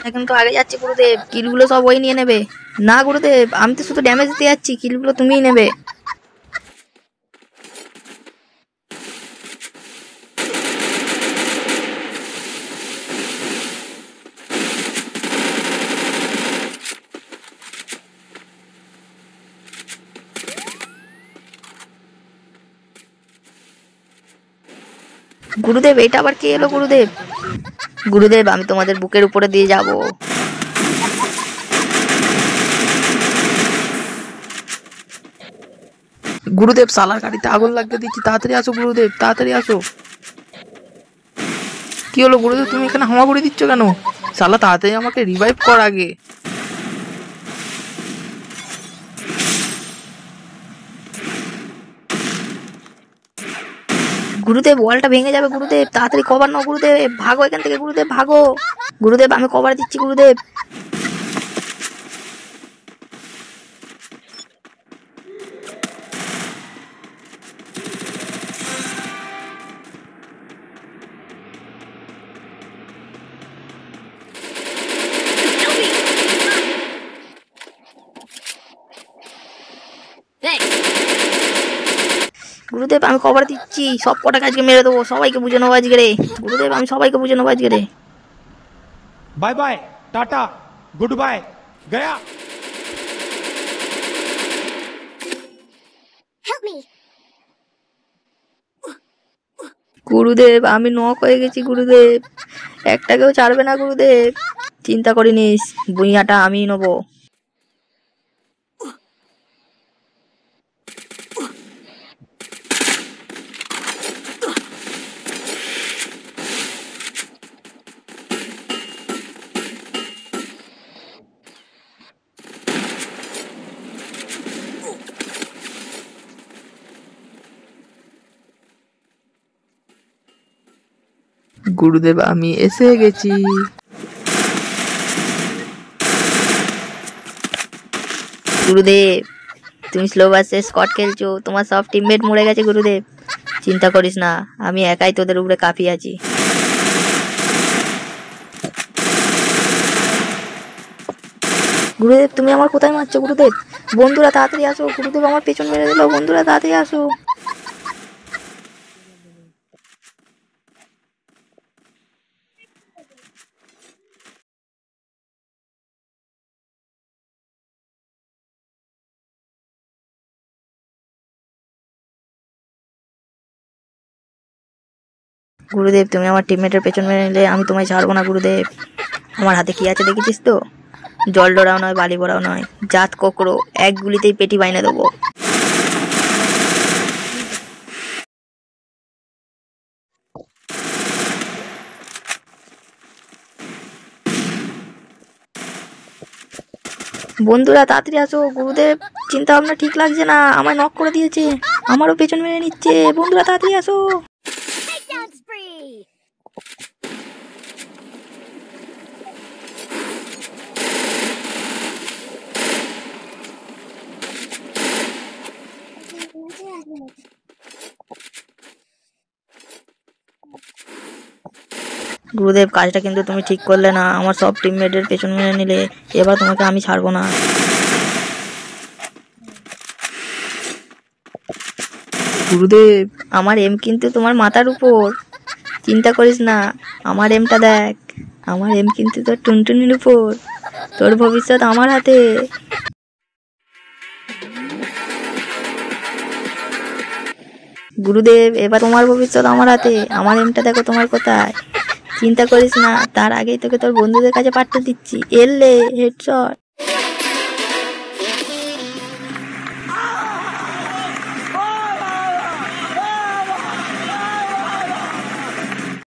এখন তো আগে যাচ্ছে গুরুদেব, কিলগুলো সব ওই নিয়ে নেবে। না গুরুদেব, আমি তো শুধু ড্যামেজ দিতে যাচ্ছি, কিলগুলো তুমিই নেবে। গুরুদেব, এটা আবার কে এলো গুরুদেব? গুরুদেব, আমি তোমাদের বুকের উপরে দিয়ে যাব। গুরুদেব, সালার গাড়িতে আগুন লাগতে দিচ্ছি, তাড়াতাড়ি আসো গুরুদেব, তাড়াতাড়ি আসো। কি হলো গুরুদেব, তুমি এখানে হামাগুড়ি দিচ্ছ কেন? সালা তাড়াতাড়ি আমাকে রিভাইভ কর আগে। গুরুদেব, ওয়ালটা ভেঙে যাবে গুরুদেব, তাড়াতাড়ি কভার নাও গুরুদেব, ভাগো এখান থেকে গুরুদেব, ভাগো। গুরুদেব, আমি কভার দিচ্ছি গুরুদেব। গুরুদেব, আমি কভার দিচ্ছি, সব কটা কাজকে মেরে দেবো, সবাইকে বুঝে নেবো আজকে রে। গুরুদেব, আমি সবাইকে বুঝে নেবো আজকে রে। Bye bye, tata, good bye, गया। গুরুদেব, আমি নক হয়ে গেছি গুরুদেব, একটাকেও ছাড়বে না গুরুদেব। চিন্তা করিনিস, বুইয়াটা আমি নেবো। গুরুদেব, আমি এসে গেছি। গুরুদেব, তুমি স্লো বাসে স্কট খেলছো, তোমার সব টিমমেট মরে গেছে গুরুদেব। চিন্তা করিস না, আমি একাই তোদের উপরে কাঁপিয়ে আছি। গুরুদেব, তুমি আমার কোথায় মারছো গুরুদেব? বন্ধুরা তাড়াতাড়ি আসো, গুরুদেব আমার পেছন মেরে দিল, বন্ধুরা তাড়াতাড়ি আসো। গুরুদেব, তুমি আমার টিমমেটের পেছন মেরে নিলে, আমি তোমায় ছাড়বো না গুরুদেব। আমার হাতে কি আছে দেখেছিস তো? জল ডোরাও নয়, বালি ভরাও নয়, জাত কোকড়ো, এক গুলিতেই পেটি বাইনে দেবো। বন্ধুরা তাড়াতাড়ি আসো, গুরুদেব চিন্তা ভাবনা ঠিক লাগছে না, আমায় নক করে দিয়েছে, আমারও পেছন মেরে নিচ্ছে, বন্ধুরা তাড়াতাড়ি আসো। গুরুদেব, কাজটা কিন্তু তুমি ঠিক করলে না, আমার সব টিমমেটের পেছন মেরে নিলে, এবার তোমাকে আমি ছাড়বো না। গুরুদেব, আমার এম কিন্তু তোমার মাথার উপর, চিন্তা করিস না, আমার এমটা দেখ, আমার এম কিন্তু তোর টুনটুনির উপর, তোর ভবিষ্যৎ আমার হাতে। গুরুদেব, এবার তোমার ভবিষ্যৎ আমার হাতে, আমার এমটা দেখো তোমার কোথায়, চিন্তা করিস না, তার আগেই তোকে তোর বন্ধুদের কাছে পাঠিয়ে দিচ্ছি, এলে হেডশট।